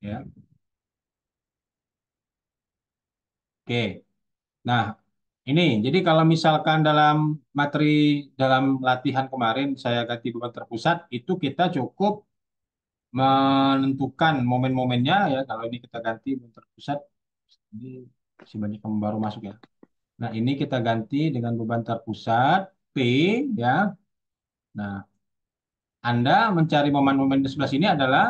Ya, oke. Nah, ini jadi kalau misalkan dalam materi dalam latihan kemarin saya ganti beban terpusat, itu kita cukup menentukan momen-momennya ya. Kalau ini kita ganti beban terpusat, ini masih banyak yang baru masuk ya. Nah, ini kita ganti dengan beban terpusat P ya. Nah, Anda mencari momen-momen di sebelah sini adalah,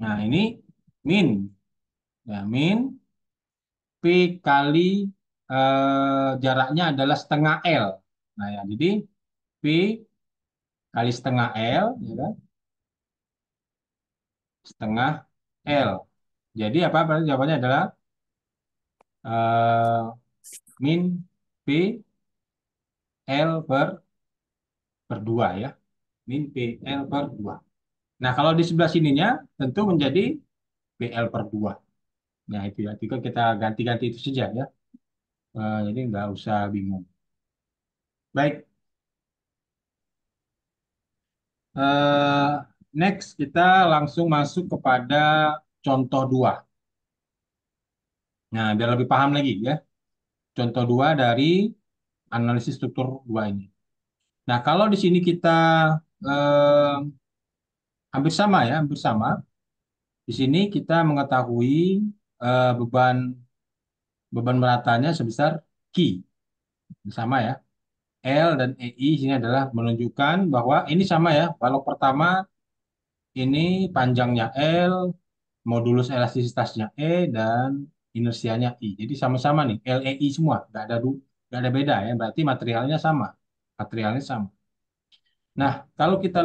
nah ini min, ya min P kali jaraknya adalah setengah L. Nah ya, jadi P kali setengah L, ya kan? Setengah L. Jadi apa? Berarti jawabannya adalah eh, min P L per 2 ya. Min P L per 2. Nah kalau di sebelah sininya tentu menjadi PL per 2. Nah itu ya, itu kan kita ganti-ganti itu saja ya. Jadi nggak usah bingung. Baik, eh, next kita langsung masuk kepada contoh 2. Nah, biar lebih paham lagi ya. Contoh 2 dari analisis struktur 2 ini. Nah, kalau di sini kita eh, hampir sama ya, hampir sama. Di sini kita mengetahui beban beban meratanya sebesar Q. Sama ya. L dan EI sini adalah menunjukkan bahwa ini sama ya. Balok pertama ini panjangnya L, modulus elastisitasnya E, dan inersianya I. Jadi sama-sama nih, LEI semua, nggak ada beda ya. Berarti materialnya sama, materialnya sama. Nah, kalau kita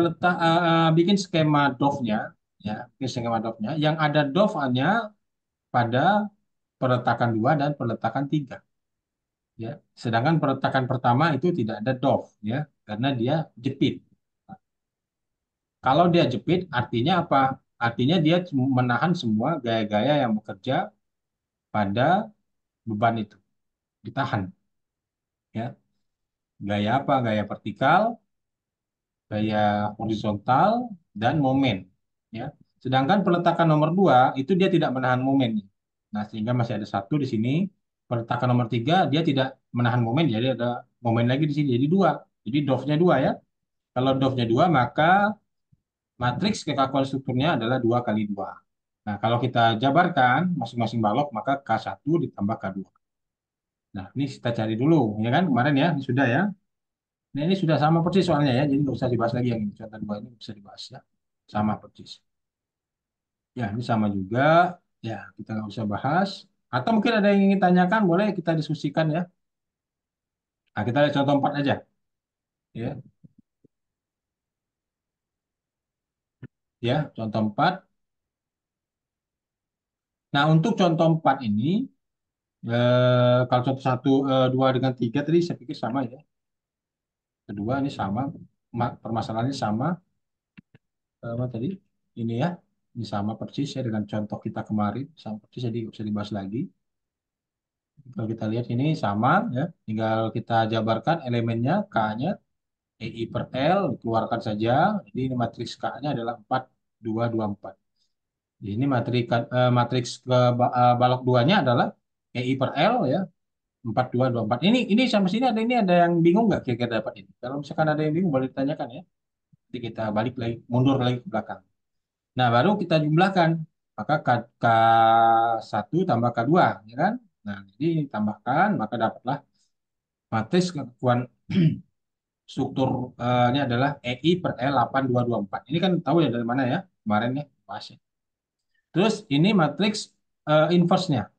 bikin skema DOF-nya, ya, bikin skema DOF-nya, yang ada DOF hanya pada peletakan 2 dan peletakan 3, ya. Sedangkan peletakan pertama itu tidak ada DOF, ya, karena dia jepit. Kalau dia jepit, artinya apa? Artinya dia menahan semua gaya-gaya yang bekerja pada beban itu, ditahan, ya. Gaya apa? Gaya vertikal, gaya horizontal, dan momen, ya. Sedangkan peletakan nomor 2 itu dia tidak menahan momen. Nah, sehingga masih ada satu di sini. Peletakan nomor 3 dia tidak menahan momen, jadi ada momen lagi di sini. Jadi dua. Jadi DOF-nya 2 ya. Kalau DOF-nya 2 maka matriks kekakuan strukturnya adalah 2 kali 2. Nah, kalau kita jabarkan masing-masing balok, maka K1 ditambah K2. Nah, ini kita cari dulu, ya kan? Kemarin ya, ini sudah ya. Nah, ini sudah sama persis soalnya ya, jadi nggak usah dibahas lagi yang ini. Contoh dua ini nggak bisa dibahas ya. Sama persis. Ya, ini sama juga. Ya, kita nggak usah bahas. Atau mungkin ada yang ingin tanyakan, boleh kita diskusikan ya. Nah, kita lihat contoh 4 aja. Ya, ya, contoh 4. Nah, untuk contoh 4 ini, kalau contoh 1, 2 dengan 3 tadi saya pikir sama ya. Kedua ini sama, permasalahannya sama. Apa tadi? Ini ya, ini sama persis ya dengan contoh kita kemarin, sama persis jadi nggak usah dibahas lagi. Kalau kita lihat ini sama ya, tinggal kita jabarkan elemennya, K-nya, EI per L, dikeluarkan saja. Jadi ini matriks K-nya adalah 4, 2, 2, 4. Jadi ini matriks balok 2-nya adalah EI per L ya, 4, 2, 2, 4. Ini sampai sini ada yang bingung nggak kira-kira dapat ini? Kalau misalkan ada yang bingung boleh ditanyakan ya. Nanti kita balik lagi, mundur lagi ke belakang. Nah, baru kita jumlahkan. Maka K1 tambah K2, ya kan? Nah, jadi tambahkan, maka dapatlah matriks kekuatan struktur ini adalah EI per L 8224. Ini kan tahu ya dari mana ya? Kemarin ya, bahas ya. Terus ini matriks inverse-nya.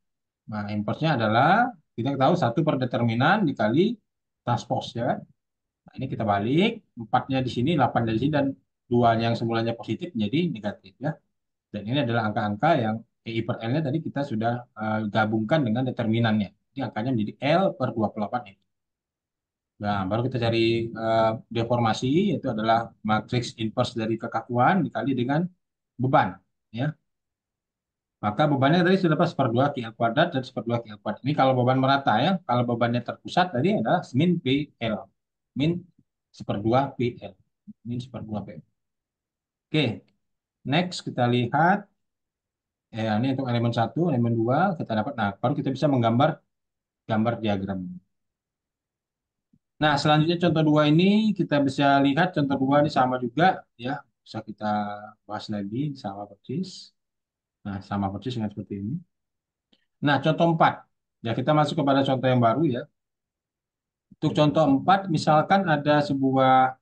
Nah, inverse-nya adalah kita tahu satu per determinan dikali transpose, ya kan? Nah, ini kita balik, 4-nya di sini, 8 dari sini, dan 2-nya yang semulanya positif menjadi negatif, ya. Dan ini adalah angka-angka yang EI per L-nya tadi kita sudah gabungkan dengan determinannya. Jadi angkanya menjadi L per 28 ini. Nah, baru kita cari deformasi, itu adalah matriks inverse dari kekakuan dikali dengan beban. Ya. Maka bebannya tadi sudah pas per 2 KL kuadrat dan per 2 KL kuadrat. Ini kalau beban merata ya. Kalau bebannya terpusat tadi adalah min PL. Min seperdua PL. Min seperdua PL. Oke, next kita lihat. Ini untuk elemen satu, elemen dua kita dapat. Nah, baru kita bisa menggambar gambar diagram. Nah, selanjutnya contoh dua ini kita bisa lihat contoh dua ini sama juga ya. Bisa kita bahas lagi sama persis. Nah, sama persis dengan seperti ini. Nah, contoh empat. Ya, kita masuk kepada contoh yang baru ya. Untuk contoh empat, misalkan ada sebuah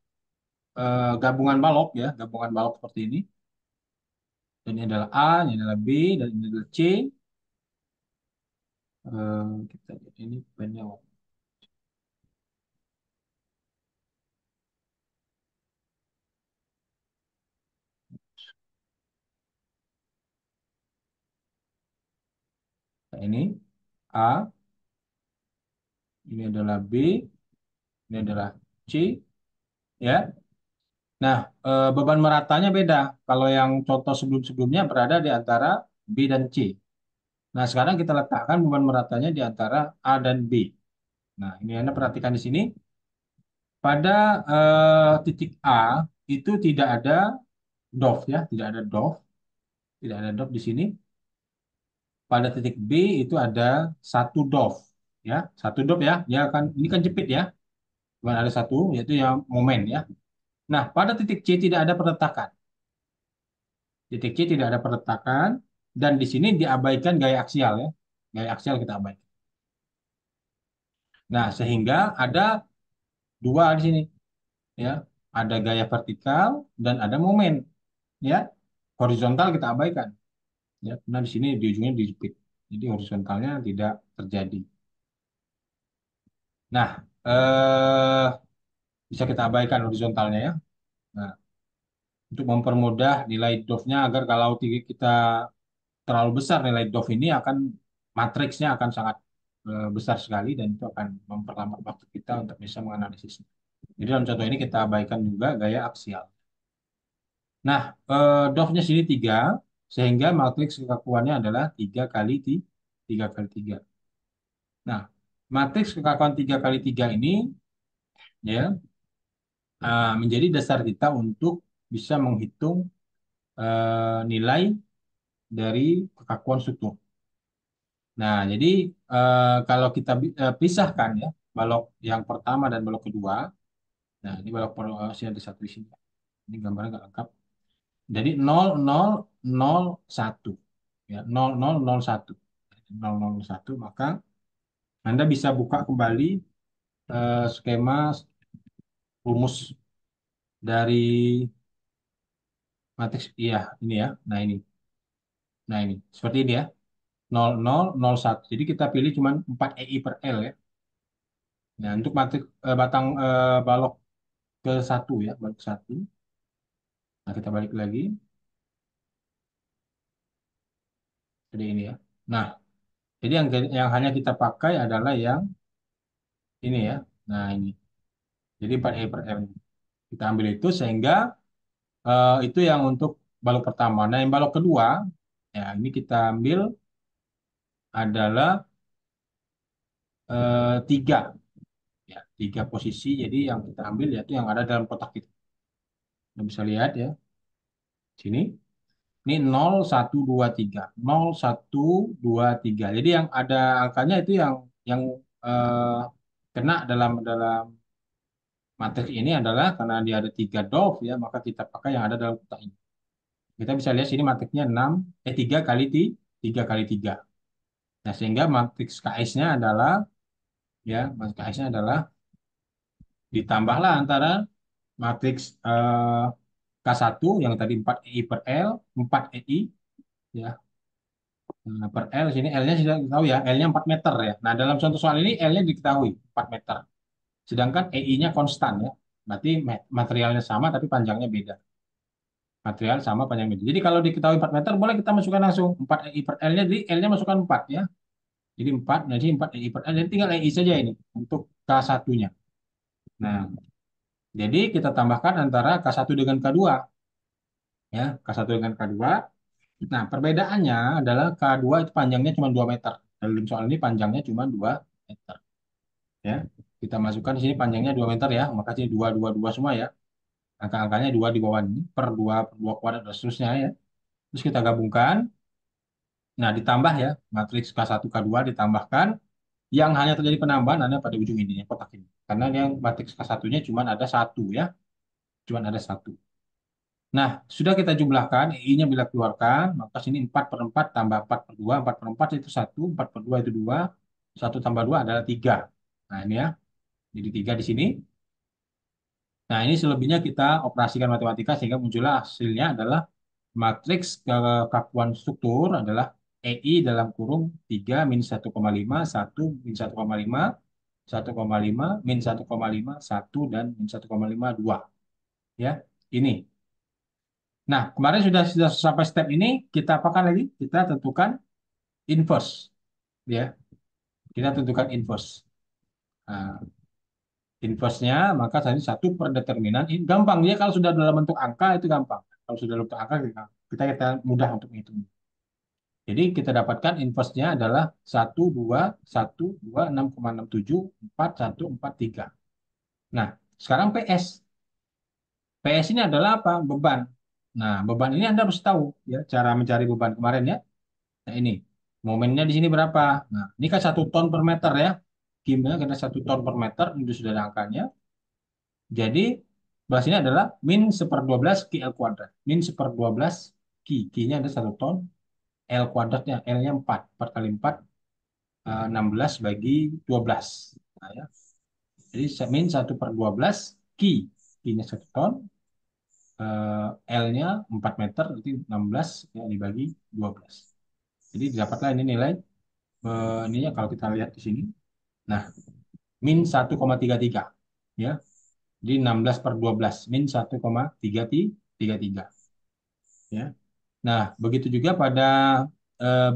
gabungan balok ya, gabungan balok seperti ini. Dan ini adalah A, ini adalah B, dan ini adalah C. Kita lihat ini pennya. Nah, ini A, ini adalah B, ini adalah C, ya. Nah, beban meratanya beda. Kalau yang contoh sebelum-sebelumnya berada di antara B dan C. Nah, sekarang kita letakkan beban meratanya di antara A dan B. Nah, ini Anda perhatikan di sini. Pada titik A itu tidak ada DOF ya, tidak ada DOF, tidak ada DOF di sini. Pada titik B itu ada satu DOF ya, satu DOF ya. Ya kan ini kan jepit ya. Cuma ada satu yaitu yang momen ya. Nah, pada titik C tidak ada perletakan. Titik C tidak ada perletakan dan di sini diabaikan gaya aksial ya. Gaya aksial kita abaikan. Nah, sehingga ada dua di sini ya. Ada gaya vertikal dan ada momen ya. Horizontal kita abaikan ya. Nah, di sini di ujungnya dijepit. Jadi horizontalnya tidak terjadi. Nah, bisa kita abaikan horizontalnya ya. Nah, untuk mempermudah nilai DOF-nya agar kalau kita terlalu besar nilai DOF ini akan matriksnya akan sangat besar sekali dan itu akan memperlambat waktu kita untuk bisa menganalisisnya. Jadi dalam contoh ini kita abaikan juga gaya aksial. Nah, DOF-nya sini 3 sehingga matriks kekakuannya adalah 3 kali 3 kali 3. Nah, matriks kekakuan 3 kali 3 ini ya menjadi dasar kita untuk bisa menghitung nilai dari kekakuan struktur. Nah, jadi kalau kita pisahkan ya balok yang pertama dan balok kedua. Nah, ini balok sini ada satu di sini. Ini gambarnya nggak lengkap. Jadi 0,001 ya 0,001 0,001 maka Anda bisa buka kembali skema rumus dari matriks iya ini ya. Nah, ini seperti ini ya. 0,001. Jadi kita pilih cuma 4 EI per L ya. Nah, untuk matriks batang balok ke satu ya, balok ke satu. Nah, kita balik lagi seperti ini ya. Nah, jadi yang hanya kita pakai adalah yang ini ya. Nah, ini. Jadi 4 EI per L. Kita ambil itu sehingga itu yang untuk balok pertama. Nah, yang balok kedua, ya ini kita ambil adalah tiga, ya tiga posisi. Jadi yang kita ambil yaitu yang ada dalam kotak itu. Anda bisa lihat ya, sini. Ini 0, 1, 2, 3. 0, 1, 2, 3. Jadi yang ada angkanya itu yang eh, kena dalam matriks ini adalah karena dia ada 3 DOF ya, maka kita pakai yang ada dalam kotak ini. Kita bisa lihat sini matriksnya 3 kali 3 kali 3. Nah, sehingga matriks KS-nya adalah ya, matriks KS-nya adalah ditambahlah antara matriks K1 yang tadi 4 EI per L, 4 EI ya. Nah, per L sini L-nya sudah tahu ya, L-nya 4 meter ya. Nah, dalam contoh soal ini L-nya diketahui 4 meter. Sedangkan EI-nya konstan ya. Berarti materialnya sama tapi panjangnya beda. Material sama panjang beda. Jadi kalau diketahui 4 meter boleh kita masukkan langsung 4 EI per L-nya, jadi L-nya masukkan 4 ya. Jadi 4, nah jadi 4 EI per L, jadi tinggal EI saja ini untuk K1-nya. Nah, jadi kita tambahkan antara K1 dengan K2 ya, K1 dengan K2. Nah, perbedaannya adalah K2 itu panjangnya cuma 2 meter. Dalam soal ini panjangnya cuma 2 meter ya. Kita masukkan di sini panjangnya 2 meter ya, maka sini 2 2 2 semua ya. Angka-angkanya 2 di bawah ini per 2 kuadrat dan seterusnya ya. Terus kita gabungkan Nah, ditambah ya, matriks K1, K2 ditambahkan, yang hanya terjadi penambahan ada pada ujung ini, yang kotak ini. Karena yang matriks K1-nya cuma ada satu ya, cuma ada satu. Nah, sudah kita jumlahkan, I-nya bila keluarkan, maka sini 4 per 4 tambah 4 per 2, 4 per 4 itu 1, 4 per 2 itu 2, 1 tambah 2 adalah 3. Nah, ini ya, jadi 3 di sini. Nah, ini selebihnya kita operasikan matematika sehingga muncullah hasilnya adalah matriks kekakuan struktur adalah EI dalam kurung 3 min 1,5, 1 min 1,5, 1,5, min 1,5, 1, dan min 1,5, 2. Ya, ini. Nah, kemarin sudah sampai step ini, kita apakan lagi? Kita tentukan inverse. Ya, kita tentukan inverse. Nah, inverse-nya, maka tadi satu per determinan. Ini gampang, dia kalau sudah dalam bentuk angka itu gampang. Kalau sudah dalam bentuk angka, kita mudah untuk menghitung. Jadi kita dapatkan inverse-nya adalah 1, 2, 1, 2, 6,67, 4, 1, 4, 3. Nah, sekarang PS. PS ini adalah apa? Beban. Nah, beban ini Anda harus tahu ya cara mencari beban kemarin ya. Nah, ini momennya di sini berapa? Nah, ini kan 1 ton per meter ya. Kimnya karena 1 ton per meter itu sudah ada angkanya. Jadi bahas ini adalah min 1/12 Ki L kuadrat. Min 1/12 Ki. Ki-nya ada 1 ton. L kuadratnya. L-nya 4. 4 kali 4 16 bagi 12. Nah, ya. Jadi min 1/12 Ki. Ki-nya 1 ton. L-nya 4 meter, berarti 16 ya, dibagi 12. Jadi didapatlah ini nilai ininya kalau kita lihat di sini. Nah, min 1,33 ya. Jadi 16/12 min 1,333 ya. Nah, begitu juga pada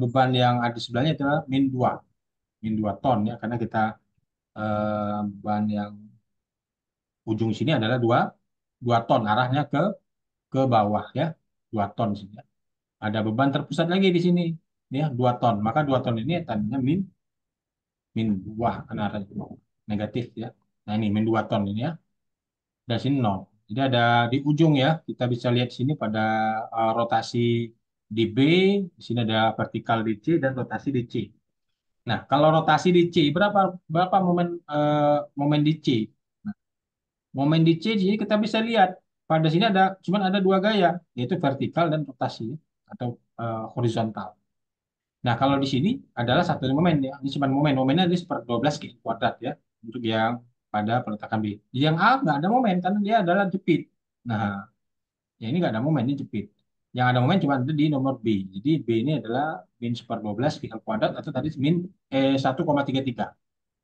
beban yang ada di sebelahnya adalah min 2 ton ya karena kita beban yang ujung sini adalah 2 ton arahnya ke bawah ya. 2 ton sini ya. Ada beban terpusat lagi di sini ya 2 ton. Maka 2 ton ini tandanya min 2 karena arah negatif ya. Nah, ini min 2 ton ini ya. Dan sini nol. Jadi ada di ujung ya, kita bisa lihat di sini pada rotasi di B, di sini ada vertikal di C dan rotasi di C. Nah, kalau rotasi di C berapa berapa momen di C? Nah, momen di C di sini kita bisa lihat pada sini ada 2 gaya, yaitu vertikal dan rotasi atau horizontal. Nah, kalau di sini adalah satu momen ya. Ini cuma momennya ini 1/12 Ki kuadrat ya untuk yang pada peletakan B. Yang A nggak ada momen karena dia adalah jepit. Nah, ya ini nggak ada momen, ini jepit. Yang ada momen cuma ada di nomor B. Jadi B ini adalah min 1/12 pi L kuadrat atau tadi 1,33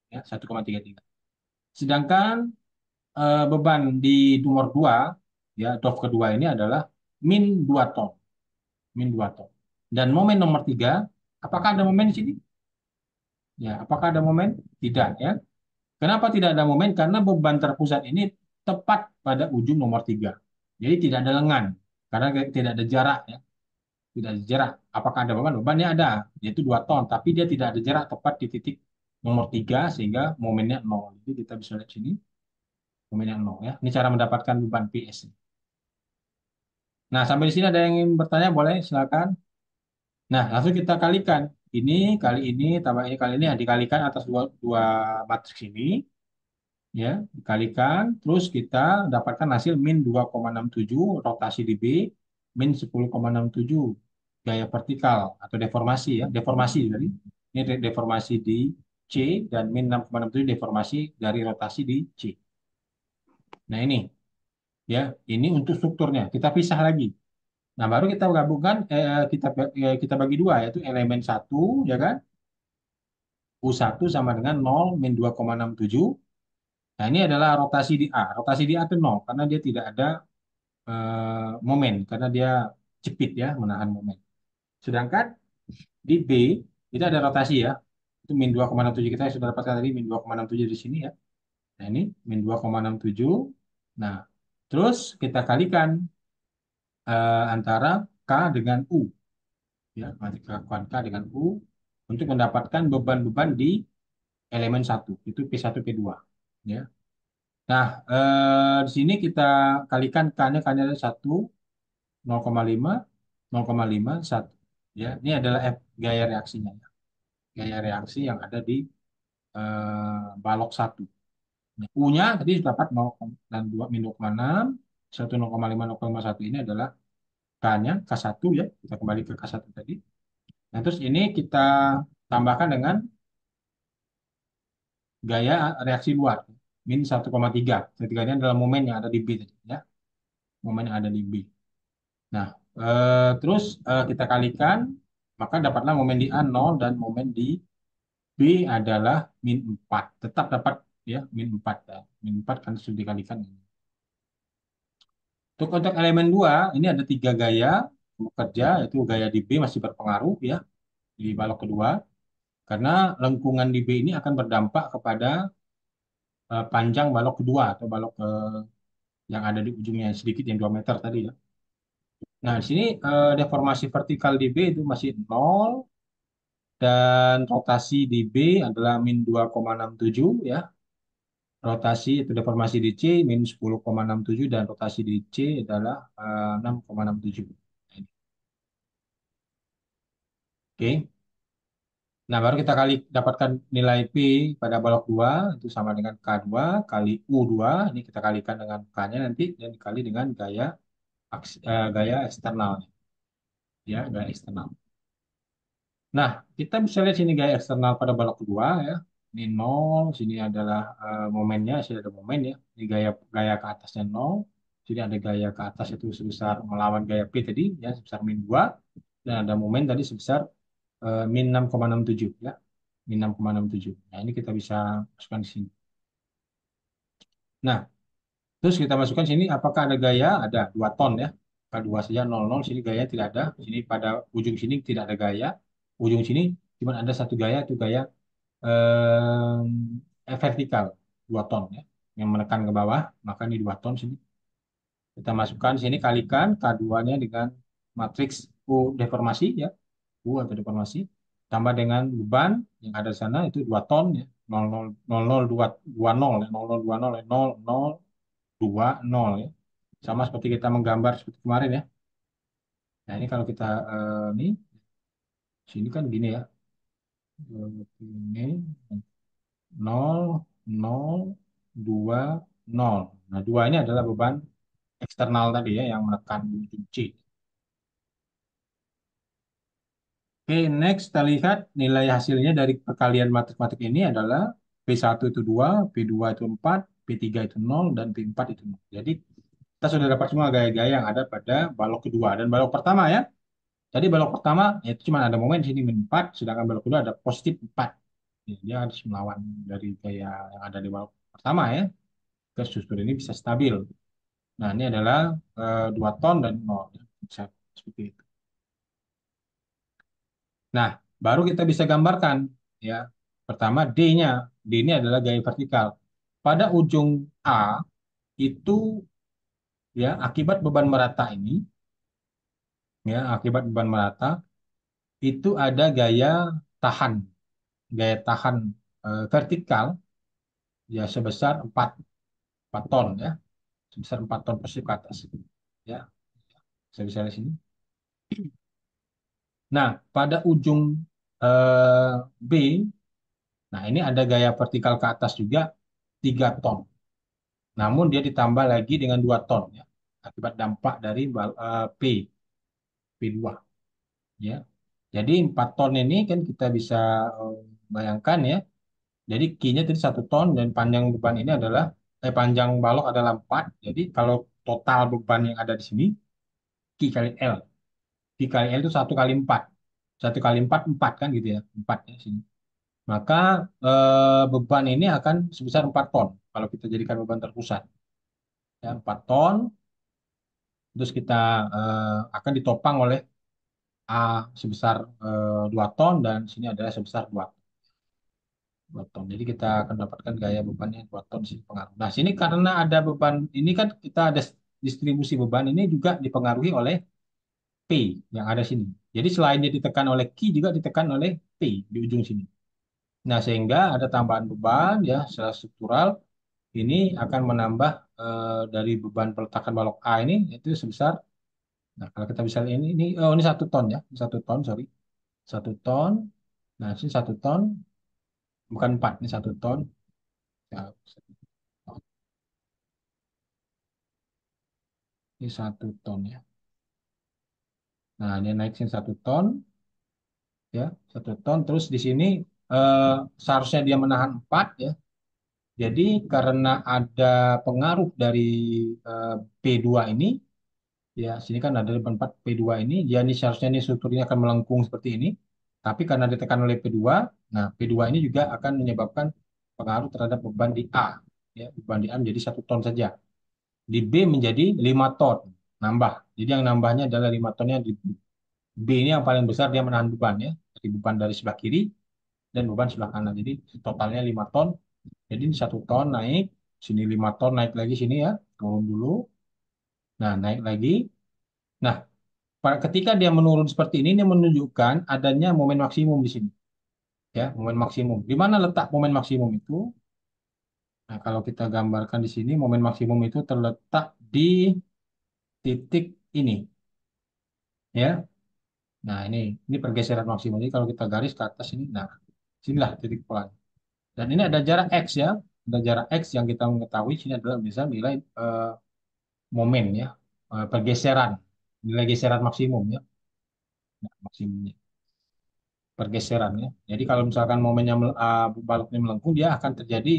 ya 1,33. Sedangkan beban di nomor 2 ya DOF kedua ini adalah min 2 ton, min 2 ton. Dan momen nomor 3, apakah ada momen di sini? Ya, apakah ada momen? Tidak ya. Kenapa tidak ada momen? Karena beban terpusat ini tepat pada ujung nomor 3. Jadi tidak ada lengan karena tidak ada jarak ya. Tidak ada jarak. Apakah ada beban? Bebannya ada, yaitu 2 ton. Tapi dia tidak ada jarak tepat di titik nomor 3 sehingga momennya 0. Jadi kita bisa lihat sini, momennya 0 ya. Ini cara mendapatkan beban PS. Nah, sampai di sini ada yang ingin bertanya, boleh silakan. Nah, langsung kita kalikan. Ini kali ini tambah ini kali ini ya, dikalikan atas dua matriks ini ya, dikalikan terus kita dapatkan hasil min 2,67 rotasi di B, min 10,67 gaya vertikal atau deformasi ya, deformasi dari ini deformasi di C dan min 6,67 deformasi dari rotasi di C. Nah, ini ya, ini untuk strukturnya. Kita pisah lagi. Nah, baru kita gabungkan kita bagi dua yaitu elemen satu ya kan. U1 sama dengan 0 min 2,67. Nah, ini adalah rotasi di A. Rotasi di A itu 0 karena dia tidak ada momen karena dia jepit ya, menahan momen. Sedangkan di B itu ada rotasi ya. Itu min 2,67 kita sudah dapatkan tadi min 2,67 di sini ya. Nah, ini min 2,67. Nah, terus kita kalikan antara K dengan U ya, nanti kelakuan K dengan U untuk mendapatkan beban-beban di elemen satu itu P1 P2 ya. Nah, di sini kita kalikan K-nya ada 1, 0,5, 0,5, 1. Ya, ini adalah gaya reaksinya ya. Gaya reaksi yang ada di balok satu. U-nya tadi dapat 0, dan 2 min 2,6, 1 0,5 0,1 ini adalah K-nya, K1 ya. Kita kembali ke K1 tadi. Nah, terus ini kita tambahkan dengan gaya reaksi luar, min 1,3. Ketiganya adalah momen yang ada di B tadi ya. Momen yang ada di B. Nah, terus kita kalikan, maka dapatlah momen di A 0 dan momen di B adalah min 4. Tetap dapat ya, min 4 ya. Min 4 kan sudah dikalikan. Untuk elemen 2 ini ada tiga gaya bekerja, yaitu gaya di B masih berpengaruh ya di balok kedua, karena lengkungan di B ini akan berdampak kepada panjang balok kedua atau balok yang ada di ujungnya sedikit yang 2 meter tadi ya. Nah, di sini deformasi vertikal di B itu masih 0 dan rotasi di B adalah min 2,67 ya. Rotasi itu deformasi di C min 10,67 dan rotasi di C adalah 6,67. Oke. Nah, baru kita kali dapatkan nilai P pada balok 2 itu sama dengan K2 kali U2. Ini kita kalikan dengan K-nya nanti dan dikali dengan gaya eksternal ya, gaya eksternal. Nah, kita bisa lihat sini gaya eksternal pada balok kedua ya. Ini 0, sini adalah momennya, sini ada momen ya. Ini gaya gaya ke atasnya 0. Sini ada gaya ke atas itu sebesar melawan gaya P tadi ya sebesar min 2 dan ada momen tadi sebesar min 6,67 ya. Min 6,67. Nah, ini kita bisa masukkan di sini. Nah, terus kita masukkan sini apakah ada gaya? Ada 2 ton ya. K2 saja 00, sini gaya tidak ada. Sini pada ujung sini tidak ada gaya. Ujung sini cuma ada satu gaya, itu gaya vertikal 2 ton ya. Yang menekan ke bawah, maka ini 2 ton sini. Kita masukkan sini kalikan K2-nya dengan matriks U deformasi ya. U atau deformasi. Tambah dengan beban yang ada di sana itu 2 ton ya. 0020 ya. 0020 ya. 0020 ya. Sama seperti kita menggambar seperti kemarin ya. Nah, ini kalau kita ini sini kan gini ya. Ini 0,020. Nah, 2 ini adalah beban eksternal tadi ya yang menekan di ujung C. Oke, next kita lihat nilai hasilnya dari perkalian matematik ini adalah P1 itu 2, P2 itu 4, P3 itu 0, dan P4 itu 0. Jadi, kita sudah dapat semua gaya-gaya yang ada pada balok kedua. Dan balok pertama ya, jadi balok pertama itu cuma ada momen sini min 4, sedangkan balok kedua ada positif 4. Ya, dia harus melawan dari gaya yang ada di balok pertama ya. Ke struktur ini bisa stabil. Nah, ini adalah 2 ton dan 0. Bisa seperti itu. Nah, baru kita bisa gambarkan ya. Pertama D-nya. D ini adalah gaya vertikal. Pada ujung A itu ya akibat beban merata ini ya, akibat beban merata itu ada tahan, gaya tahan vertikal ya sebesar 4 ton ya, sebesar 4 ton persib ke atas. Ya, saya bisa lihat sini. Nah, pada ujung B, nah ini ada gaya vertikal ke atas juga 3 ton. Namun dia ditambah lagi dengan 2 ton ya, akibat dampak dari P2 ya. Jadi 4 ton ini kan kita bisa eh, bayangkan ya. Jadi Q-nya tadi 1 ton dan panjang beban ini adalah panjang balok adalah 4. Jadi kalau total beban yang ada di sini Q kali L. Q kali L itu 1 kali 4. 1 kali 4 4 kan gitu ya. 4 ya sini. Maka beban ini akan sebesar 4 ton kalau kita jadikan beban terpusat. Ya, 4 ton, terus kita akan ditopang oleh A sebesar 2 ton dan sini adalah sebesar 2 ton. Jadi kita akan dapatkan gaya bebannya 2 ton sini pengaruh. Nah, sini karena ada beban, ini kan kita ada distribusi beban ini juga dipengaruhi oleh P yang ada sini. Jadi selain dia ditekan oleh Q juga ditekan oleh P di ujung sini. Nah, sehingga ada tambahan beban ya secara struktural ini akan menambah dari beban peletakan balok A ini itu sebesar Nah, kalau kita bisa ini oh ini 1 ton ya, ini 1 ton, sorry, 1 ton. Nah, sini 1 ton, bukan 4, ini 1 ton. Ya, 1 ton. Ini 1 ton ya. Nah, ini naik sini 1 ton, ya, 1 ton. Terus di sini eh, seharusnya dia menahan 4 ya. Jadi karena ada pengaruh dari P2 ini, ya, sini kan ada beban 4 P2 ini, dia ini seharusnya ini strukturnya akan melengkung seperti ini. Tapi karena ditekan oleh P2, nah P2 ini juga akan menyebabkan pengaruh terhadap beban di A. Ya, beban di A menjadi 1 ton saja. Di B menjadi 5 ton, nambah. Jadi yang nambahnya adalah 5 tonnya di B ini yang paling besar dia menahan beban ya. Jadi beban dari sebelah kiri dan beban sebelah kanan. Jadi totalnya 5 ton. Jadi di 1 ton naik, sini 5 ton naik lagi sini ya, turun dulu. Nah, naik lagi. Nah, ketika dia menurun seperti ini menunjukkan adanya momen maksimum di sini. Ya, momen maksimum. Di mana letak momen maksimum itu? Nah, kalau kita gambarkan di sini, momen maksimum itu terletak di titik ini. Ya, nah ini pergeseran maksimum. Jadi kalau kita garis ke atas ini, nah sinilah titik pola. Dan ini ada jarak X ya, ada jarak X yang kita mengetahui sini adalah bisa nilai momen ya, pergeseran, nilai geseran maksimum ya, nah, maksimumnya pergeseran ya. Jadi kalau misalkan momennya baloknya melengkung, dia akan terjadi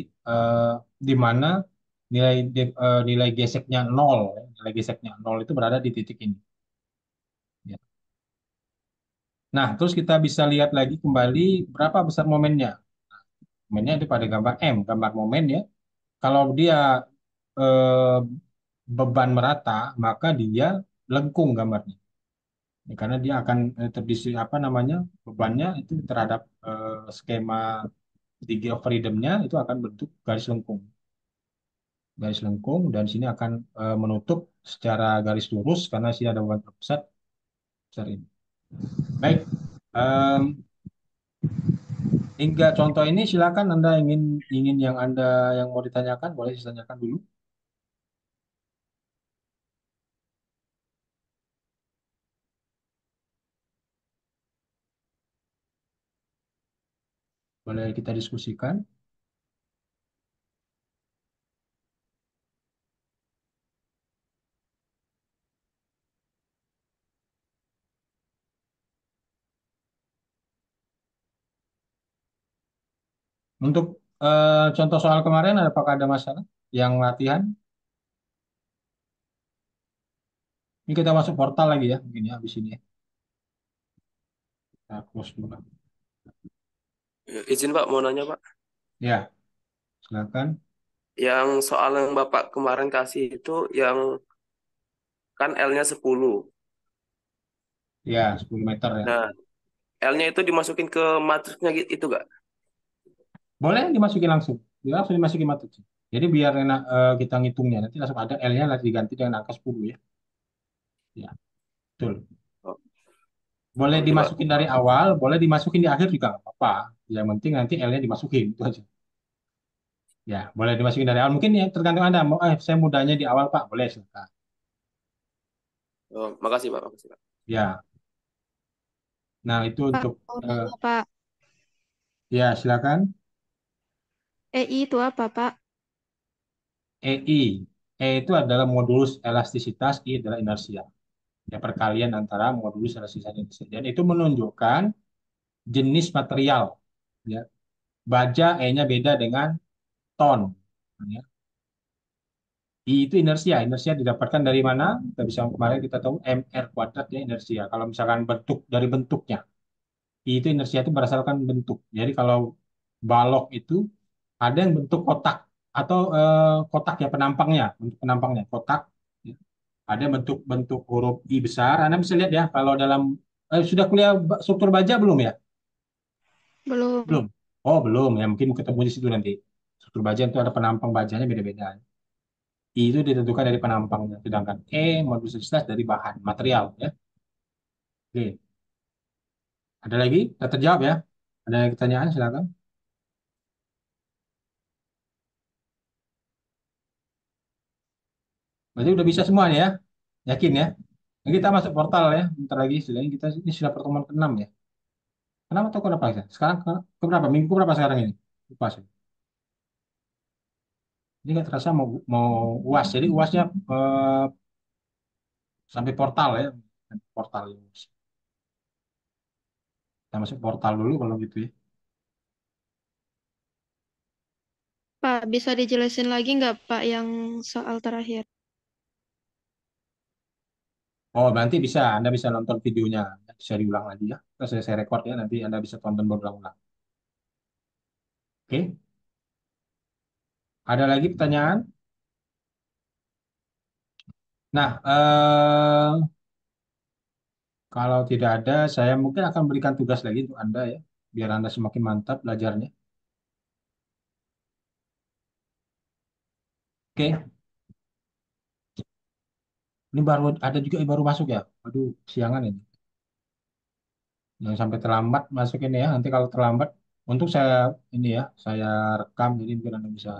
di mana nilai geseknya nol, ya. Nilai geseknya nol itu berada di titik ini. Ya. Nah, terus kita bisa lihat lagi kembali berapa besar momennya. Momennya itu pada gambar M, gambar momen ya. Kalau dia eh, beban merata, maka dia lengkung gambarnya. Ya, karena dia akan terdisi apa namanya bebannya itu terhadap skema degree of freedom-nya itu akan bentuk garis lengkung. Garis lengkung dan sini akan menutup secara garis lurus karena sini ada beban terpusat besar ini. Baik, em, hingga contoh ini silakan Anda ingin ingin yang Anda yang mau ditanyakan boleh ditanyakan dulu. Boleh kita diskusikan. Untuk contoh soal kemarin, apakah ada masalah yang latihan? Ini kita masuk portal lagi ya, mungkin ya, habis ini ya. Kita close dulu. Izin Pak, mau nanya Pak. Ya, silakan. Yang soal yang Bapak kemarin kasih itu yang kan L-nya 10. Ya, 10 meter ya. Nah, L-nya itu dimasukin ke matriksnya gitu itu gak? Boleh dimasukin langsung. Ya, langsung dimasukin matriks. Jadi biar enak kita ngitungnya. Nanti langsung ada L-nya langsung diganti dengan angka 10 ya. Ya, betul. Oh, Boleh oh gitu Pak. dimasukin dari awal, boleh dimasukin di akhir juga nggak apa-apa. Yang penting nanti L-nya dimasukin, itu aja. Ya, boleh dimasukin dari awal. Mungkin ya tergantung Anda. Mau, saya mudahnya di awal, Pak. Boleh, silakan. Oh, makasih Pak, makasih Pak. Ya, nah itu Pak, untuk, mau eh, nanya Pak, ya silakan. EI itu apa Pak? EI. E itu adalah modulus elastisitas, I adalah inersia. Ya, perkalian antara modulus elastisitas dan inersia. Dan itu menunjukkan jenis material. Ya, baja E-nya beda dengan ton. Ya. I itu inersia. Inersia didapatkan dari mana? Kita bisa kemarin kita tahu mr kuadrat ya inersia. Kalau misalkan bentuk dari bentuknya, I itu inersia itu berdasarkan bentuk. Jadi kalau balok itu ada yang bentuk kotak atau kotak ya penampangnya, bentuk penampangnya kotak. Ya. Ada bentuk-bentuk huruf I besar. Anda bisa lihat ya kalau dalam sudah kuliah struktur baja belum ya? Belum. Belum. Oh belum ya mungkin ketemu di situ nanti. Struktur baja itu ada penampang bajanya beda-beda. I itu ditentukan dari penampangnya, sedangkan E modulus densitas dari bahan material ya. Oke, ada lagi? Sudah terjawab ya? Ada pertanyaan? Silakan. Berarti udah bisa semuanya ya? Yakin ya? Nah, kita masuk portal ya. Bentar lagi, istilahnya kita ini sudah pertemuan ke-6 ya. Kenapa atau kenapa ya? Sekarang ke berapa? Minggu berapa sekarang ini? Lupa sih. Ini nggak terasa mau UAS. Jadi UASnya sampai portal ya. Sampai portal ya. Kita masuk portal dulu kalau gitu ya. Pak, bisa dijelasin lagi nggak Pak yang soal terakhir? Oh, nanti bisa. Anda bisa nonton videonya. Bisa diulang lagi ya. Terus saya record ya. Nanti Anda bisa tonton berulang-ulang. Oke. Ada lagi pertanyaan? Nah, kalau tidak ada, saya mungkin akan berikan tugas lagi untuk Anda ya. Biar Anda semakin mantap belajarnya. Oke. Ini baru ada juga yang baru masuk ya. Aduh, siangan ini. Jangan sampai terlambat masuk ini ya. Nanti kalau terlambat, untuk saya ini ya, saya rekam jadi mungkin Anda bisa